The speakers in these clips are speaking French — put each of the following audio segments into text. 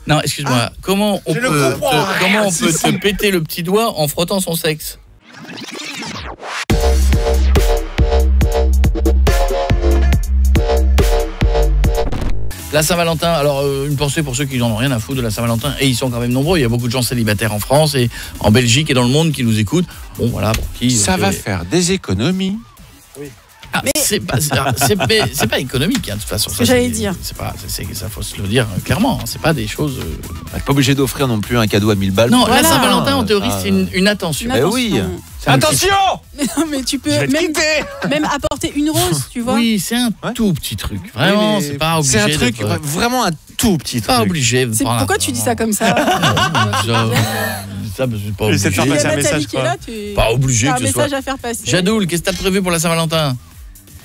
Non, excuse-moi. Comment on peut te péter le petit doigt en frottant son sexe? La Saint-Valentin, alors une pensée pour ceux qui n'en ont rien à foutre de la Saint-Valentin, et ils sont quand même nombreux, il y a beaucoup de gens célibataires en France et en Belgique et dans le monde qui nous écoutent. Bon voilà, pour qui ça va faire des économies. Oui. Ah, mais c'est pas économique hein, de toute façon. Ce que j'allais dire. Ça faut se le dire clairement, c'est pas des choses pas obligé d'offrir non plus un cadeau à 1000 balles. Non, voilà. La Saint-Valentin en théorie c'est une attention. Mais oui. Attention! Mais tu peux même apporter une rose, tu vois. Oui, c'est un tout petit truc. Vraiment, c'est pas obligé. C'est un truc vraiment un tout petit truc. Pas obligé. Pourquoi tu dis ça comme ça? Ça, c'est pas obligé. Faire passer un message, quoi. Pas obligé que ce soit. Un message à faire passer. Jadoul, qu'est-ce que t'as prévu pour la Saint-Valentin?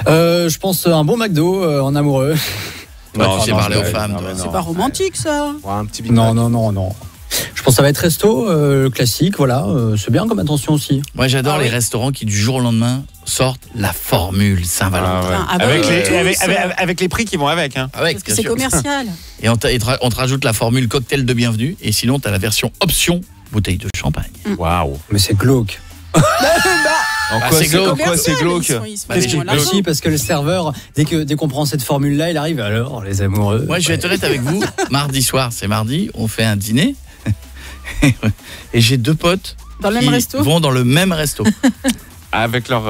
Je pense un bon McDo en amoureux. Non, tu sais parler aux femmes. C'est pas romantique ça. Un petit non. Je pense que ça va être resto classique, voilà, c'est bien comme attention aussi. Moi j'adore les restaurants qui du jour au lendemain sortent la formule Saint-Valentin. Avec les prix qui vont avec hein. Parce que c'est commercial. Et on te rajoute la formule cocktail de bienvenue et sinon tu as la version option bouteille de champagne. Waouh, mais c'est glauque. En quoi c'est glauque? Si, parce que le serveur, dès qu'on prend cette formule-là, il arrive, alors les amoureux. Moi, je vais être honnête avec vous, mardi soir, c'est mardi, on fait un dîner, et j'ai 2 potes qui vont dans le même resto. Avec leur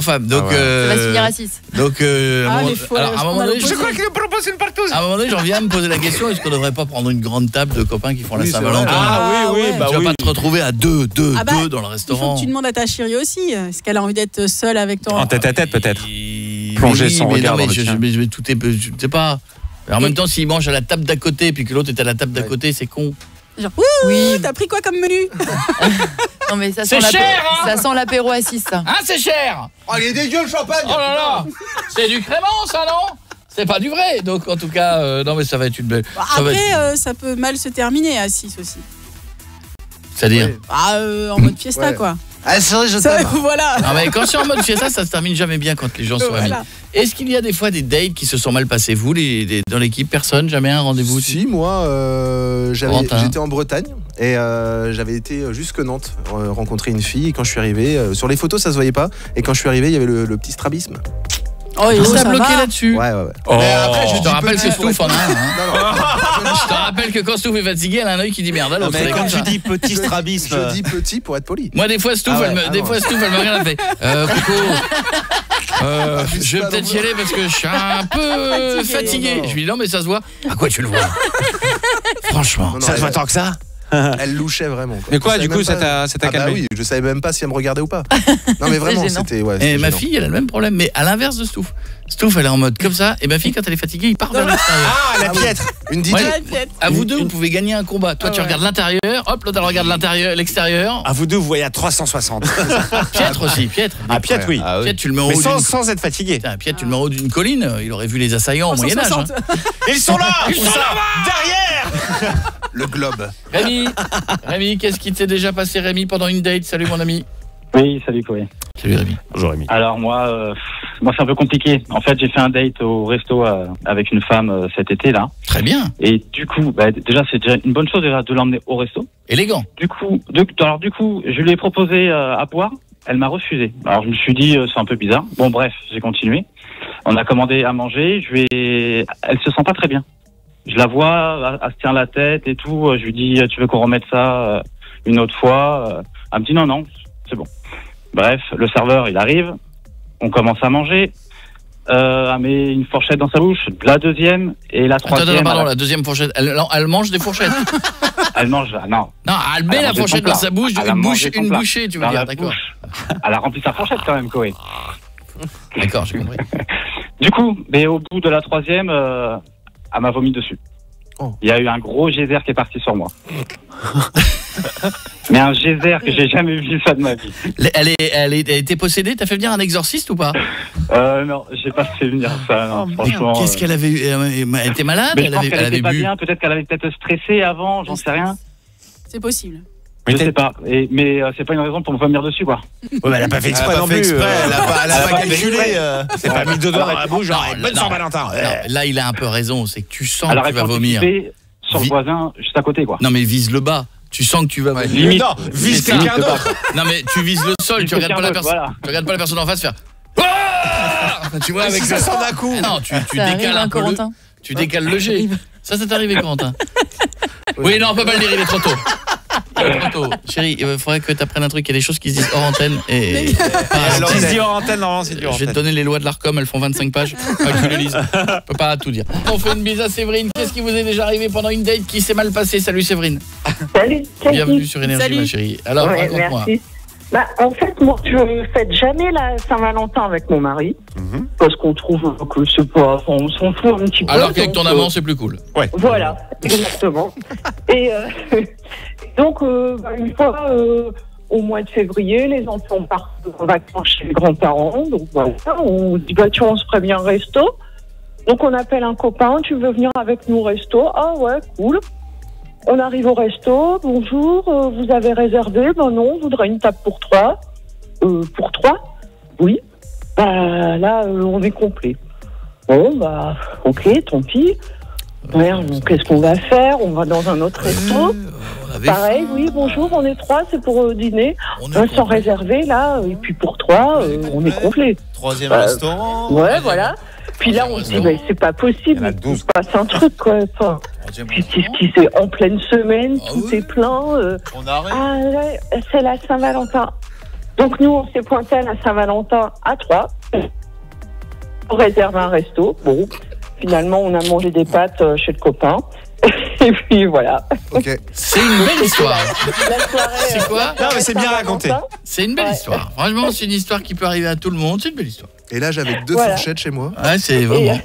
femme. Donc, ça va se finir à 6. Donc, à un moment donné, je crois qu'il nous propose une partouze. À un moment donné, j'en viens à me poser la question, est-ce qu'on ne devrait pas prendre une grande table de copains qui font la Saint-Valentin? Oui. Tu vas pas te retrouver à deux dans le restaurant. Il faut que tu demandes à ta chérie aussi. Est-ce qu'elle a envie d'être seule avec toi? En tête à tête peut-être. Plonger son regard dans le tien. Mais tout est... Je sais pas. En même temps, s'il mange à la table d'à côté puis que l'autre est à la table d'à côté, c'est con. Genre, t'as pris quoi comme menu? Non mais ça sent ça sent l'apéro à 6 ça. Ah c'est cher. Oh il est dégueu le champagne. Oh là là. C'est du crément ça non? C'est pas du vrai. Donc en tout cas non mais ça va être une belle. Après ça peut mal se terminer à 6 aussi. C'est-à-dire en mode fiesta quoi. Ah c'est vrai je t'aime. Voilà. Non mais quand c'est en mode fiesta ça se termine jamais bien quand les gens sont amis. Est-ce qu'il y a des fois des dates qui se sont mal passées? Vous dans l'équipe, personne, jamais un rendez-vous? Si, moi j'étais en Bretagne et j'avais été jusque Nantes rencontrer une fille et quand je suis arrivé, sur les photos ça se voyait pas et quand je suis arrivé il y avait le petit strabisme. Oh, il s'est bloqué là-dessus. Ouais. Oh, mais après, je te rappelle que Stouff en a un. Je te rappelle que quand Stouff est fatigué, elle a un œil qui dit merde. Alors, mais quand tu dis petit strabisme, je dis petit pour être poli. Moi, des fois, Stouff, elle me regarde, elle fait Coco, je vais peut-être y aller parce que je suis un peu fatigué. Je lui dis non, mais ça se voit. À quoi tu le vois? Franchement, ça se voit tant que ça? Elle louchait vraiment. Mais quoi, du coup, ça t'a calmé? Bah oui, je savais même pas si elle me regardait ou pas. Non mais vraiment, c'était et ma fille, elle a le même problème, mais à l'inverse de Stouff. Stouff, elle est en mode comme ça, et ma fille, quand elle est fatiguée, il part vers l'extérieur. Ah, la piètre. Une Didier. À vous deux, vous pouvez gagner un combat. Toi, tu regardes l'intérieur, hop, l'autre, elle regarde l'extérieur. À vous deux, vous voyez à 360. Piètre aussi, Piètre. Ah, Piètre, oui. Piètre, tu le mets en haut. Mais sans être fatigué. Piètre, tu le mets en haut d'une colline, il aurait vu les assaillants au Moyen-Âge. Ils sont là. Derrière. Le globe. Rémi, qu'est-ce qui t'est déjà passé, Rémi, pendant une date? Salut, mon ami. Oui, salut Chloé. Salut Rémi. Bonjour Rémi. Alors moi c'est un peu compliqué. En fait, j'ai fait un date au resto avec une femme cet été là. Très bien. Et du coup, déjà c'est déjà une bonne chose déjà de l'emmener au resto. Élégant. Du coup, je lui ai proposé à boire. Elle m'a refusé. Alors je me suis dit c'est un peu bizarre. Bon bref, j'ai continué. On a commandé à manger. Elle se sent pas très bien. Je la vois, elle se tient la tête et tout. Je lui dis tu veux qu'on remette ça une autre fois? Elle me dit non, c'est bon. Bref, le serveur, il arrive, on commence à manger, elle met une fourchette dans sa bouche, la deuxième et la troisième... Pardon, la deuxième fourchette, elle mange des fourchettes? Elle mange, non. Non, elle met la fourchette dans sa bouche, une bouchée, tu veux dire, d'accord. Elle a rempli sa fourchette quand même, Koé. D'accord, j'ai compris. Du coup, mais au bout de la troisième, elle m'a vomi dessus. Il y a eu un gros geyser qui est parti sur moi. Mais un geyser que j'ai jamais vu ça de ma vie. Elle était possédée? T'as fait venir un exorciste ou pas? Non, j'ai pas fait venir ça. Non, franchement. Qu'est-ce qu'elle avait eu? Elle était malade? Mais je pense qu'elle avait pas bien. Peut-être qu'elle avait stressé avant. J'en sais rien. C'est possible. Je sais pas. Mais c'est pas une raison pour me vomir dessus, quoi. Ouais, elle a pas fait exprès non plus. Elle a pas calculé. C'est pas mis dedans dans la bouche. Genre bonne Saint-Valentin. Là, il a un peu raison. C'est que tu sens que tu vas vomir. sur le voisin juste à côté, quoi. Non, mais vise le bas. Tu sens que tu vas... Ouais, limite. Non, vise quelqu'un d'autre. Non, mais tu vises le sol, tu regardes pas la personne. Voilà. Tu regardes pas la personne en face faire... Tu vois, avec ça sort d'un coup. Non, tu décales un peu le... Tu décales le jet. Ça t'est arrivé, Corentin? Oui, non, on peut pas le dire, il est trop tôt. Trop tôt. Chérie, il faudrait que tu apprennes un truc, il y a des choses qui se disent hors antenne et... Alors, si se dit hors antenne, normalement, c'est du hors antenne. Je vais te donner les lois de l'ARCOM, elles font 25 pages. Pas que tu les lises. Je peux pas tout dire. On fait une bise à Séverine. Qu'est-ce qui vous est déjà arrivé pendant une date qui s'est mal passée? Salut Séverine. Salut. Bienvenue sur Énergie, ma chérie. Alors, raconte-moi. Merci. Bah, en fait, moi, je ne fête jamais la Saint-Valentin avec mon mari, parce qu'on trouve que c'est pas... on s'en fout un petit peu. Alors qu'avec ton amant, c'est plus cool. Ouais. Voilà, exactement. Et donc, une fois, au mois de février, les enfants partent en vacances chez les grands-parents. Donc, voilà, on dit, bah, tiens, on se prévient resto. Donc, on appelle un copain, tu veux venir avec nous au resto? Ah ouais, cool. On arrive au resto, bonjour, vous avez réservé? Ben non, on voudrait une table pour 3. Pour 3? Oui. Bah là, on est complet. Bon, bah, ok, tant pis. Merde, qu'est-ce qu'on va faire? On va dans un autre resto. Pareil, oui, bonjour, on est 3, c'est pour dîner. Sans réserver, là, et puis pour 3, on est complet. Troisième restaurant. Ouais, voilà. Puis là, on se dit, mais c'est pas possible, il se passe un truc, quoi. Enfin, puis c'est en pleine semaine, tout est plein. On arrête. Ah, ouais, c'est la Saint-Valentin. Donc, nous, on s'est pointé à la Saint-Valentin à 3. On réserve un resto. Bon, finalement, on a mangé des pâtes chez le copain. Et puis, voilà. Okay. C'est une belle histoire. C'est quoi? Non, mais c'est bien raconté. C'est une belle histoire. Franchement, c'est une histoire qui peut arriver à tout le monde. C'est une belle histoire. Et là, j'avais 2 fourchettes chez moi. Ouais, c'est vraiment...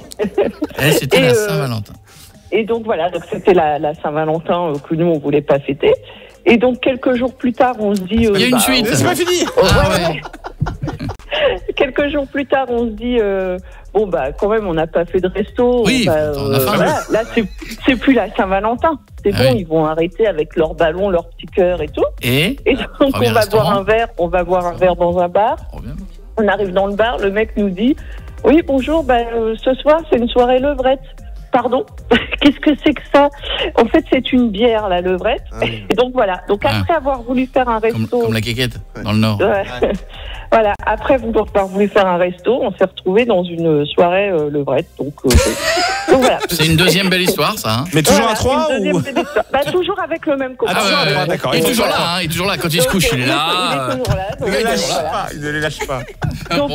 C'était la Saint-Valentin. Et donc, voilà. Donc, c'était la Saint-Valentin que nous, on voulait pas fêter. Et donc, quelques jours plus tard, on se dit... Il y a une suite. C'est pas fini. Quelques jours plus tard, on se dit... bon, bah, quand même, on n'a pas fait de resto. Oui, on a faim. Voilà. Là, c'est plus la Saint-Valentin. C'est bon, ils vont arrêter avec leurs ballons, leurs petits cœurs et tout. Et donc, on va boire un verre. On va boire un verre dans un bar. On arrive dans le bar, le mec nous dit « Oui, bonjour, ce soir, c'est une soirée levrette. » Pardon? Qu'est-ce que c'est que ça? En fait, c'est une bière, la levrette. Et donc, voilà. Donc, après avoir voulu faire un resto... Comme la quéquette, dans le Nord. Voilà. Après avoir voulu faire un resto, on s'est retrouvés dans une soirée levrette. Donc voilà. C'est une deuxième belle histoire, ça. Hein. Mais toujours à 3 ou... Toujours avec le même copain. D'accord. Il est toujours là, hein. Il est toujours là. Quand il se couche, il est là. Il ne les lâche pas. Donc,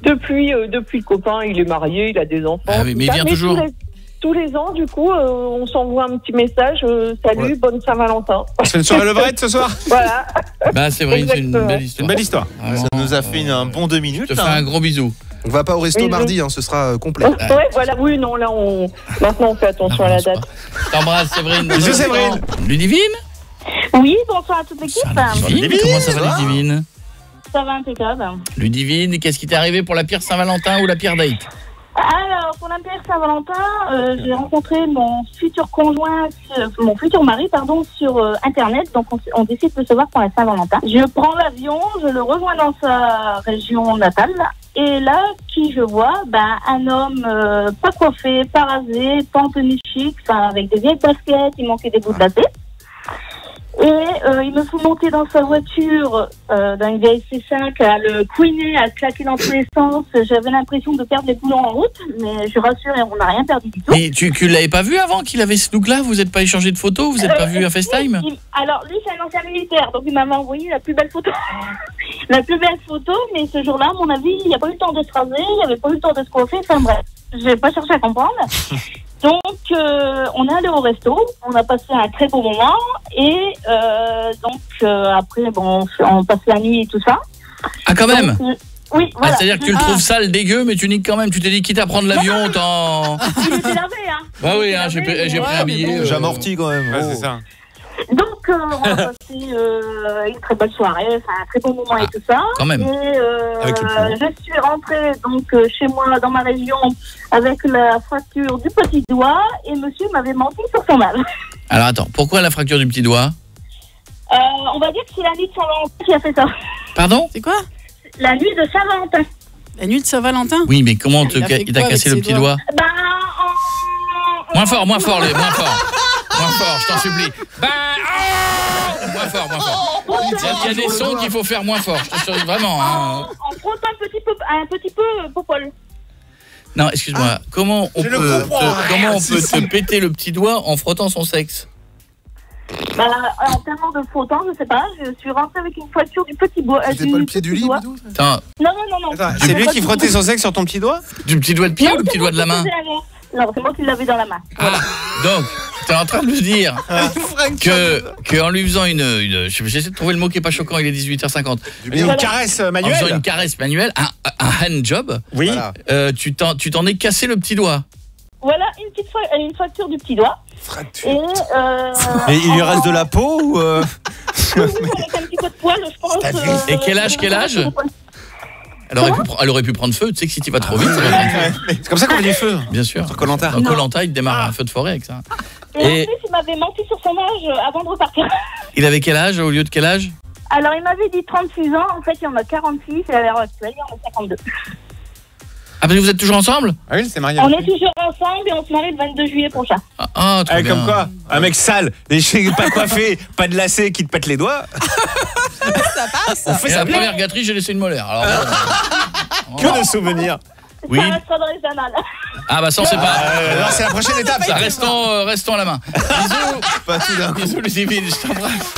depuis le copain, il est marié, il a des enfants. Ah oui, mais il vient toujours. Tous les ans, du coup, on s'envoie un petit message. Salut, bonne Saint-Valentin. C'est une soirée levrette ce soir? Voilà. Bah, c'est vrai, c'est une belle histoire. Une belle histoire. Ça nous a fait un bon 2 minutes. Je te fais un gros bisou. On va pas au resto mardi, ce sera complet. Ouais, voilà, oui, non, là, maintenant on fait attention à la date. T'embrasses, Séverine. Bisous, Séverine. Ludivine? Oui, bonsoir à toute l'équipe. Ludivine, comment ça va, Ludivine? Ça va impeccable. Ludivine, qu'est-ce qui t'est arrivé pour la pire Saint-Valentin ou la pire date? Alors, pour la pire Saint-Valentin, j'ai rencontré mon futur conjoint, mon futur mari, pardon, sur Internet. Donc, on décide de se voir pour la Saint-Valentin. Je prends l'avion, je le rejoins dans sa région natale. Et là, qui je vois? Un homme pas coiffé, pas rasé, pas en tenue chic, avec des vieilles baskets, il manquait des bouts de lacets. Et il me faut monter dans sa voiture, dans une vieille C5, à le couiner, à claquer dans tous les sens. J'avais l'impression de perdre les boulons en route, mais je rassure, on n'a rien perdu du tout. Mais tu l'avais pas vu avant qu'il avait ce look-là? Vous n'êtes pas échangé de photos? Vous n'êtes pas vu à FaceTime? Alors, lui, c'est un ancien militaire, donc il m'avait envoyé la plus belle photo. La plus belle photo, mais ce jour-là, à mon avis, il n'y a pas eu le temps de se raser, il n'y avait pas eu le temps de se coiffer, enfin bref. Je n'ai pas cherché à comprendre. Donc, on est allé au resto, on a passé un très beau moment, et après, on passe la nuit et tout ça. Ah, quand même? Oui, voilà. C'est-à-dire que tu le trouves sale, dégueu, mais tu niques quand même. Tu t'es dit, quitte à prendre l'avion, autant... Il était lavé, hein. Bah oui, j'ai pris un billet. J'amortis quand même. Ouais, c'est ça. Donc, on a passé une très belle soirée, un très bon moment et tout ça. Quand même. Et je suis rentrée donc, chez moi, dans ma région, avec la fracture du petit doigt, et monsieur m'avait menti sur son âge. Alors attends, pourquoi la fracture du petit doigt? On va dire que c'est la nuit de Saint-Valentin qui a fait ça. Pardon? C'est quoi? La nuit de Saint-Valentin. La nuit de Saint-Valentin? Oui, mais comment il t'a cassé le petit doigt? Moins fort. fort, je t'en supplie. Ben, oh moins fort, moins fort. Il y a des sons qu'il faut faire moins fort, je t'assure, vraiment. Hein. En frottant un petit peu Popol. Non, excuse-moi, comment on peut te péter le petit doigt en frottant son sexe? Bah, en termes de frottant, je sais pas, je suis rentrée avec une fracture du petit doigt. C'était pas le pied du lit, Bidou? Attends. Non. C'est lui qui frottait son sexe sur ton petit doigt? Du petit doigt de pied ou le petit doigt de la main? Non, c'est moi qui l'avais dans la main. Voilà. Donc, t'es en train de me dire que en lui faisant j'essaie de trouver le mot qui est pas choquant, il est 18h50. Une caresse manuelle. En faisant une caresse manuelle, un hand job. Oui. Voilà. Tu t'en es cassé le petit doigt. Voilà, une fracture du petit doigt. Et il lui reste de la peau ou avec un petit peu de poil, je pense. Et quel âge? Elle aurait pu prendre feu, tu sais que si tu vas trop vite, ça va prendre feu. C'est comme ça qu'on fait du feu. Bien sûr. Sur Koh-Lanta. Dans Koh-Lanta, il démarre un feu de forêt avec ça. Et en plus, il m'avait menti sur son âge avant de repartir. Il avait quel âge au lieu de quel âge? Alors, il m'avait dit 36 ans, en fait, il en a 46, et à l'heure actuelle, il en a 52. Ah, parce que vous êtes toujours ensemble? Ah oui, c'est marié. On est toujours ensemble et on se marie le 22 juillet prochain. Ah, trop bien. Comme quoi, un mec sale, les cheveux pas coiffés, pas de lacets, qui te pète les doigts. Ça passe. On fait Et ça la bien. première gâterie, j'ai laissé une molaire. Alors, Que de souvenirs. Oui. Ça restera dans les annales. Ah bah ça on sait pas. Alors c'est la prochaine étape ça. Restons à la main. Bisous. Pas tout d'un coup. Bisous les civils, je t'embrasse.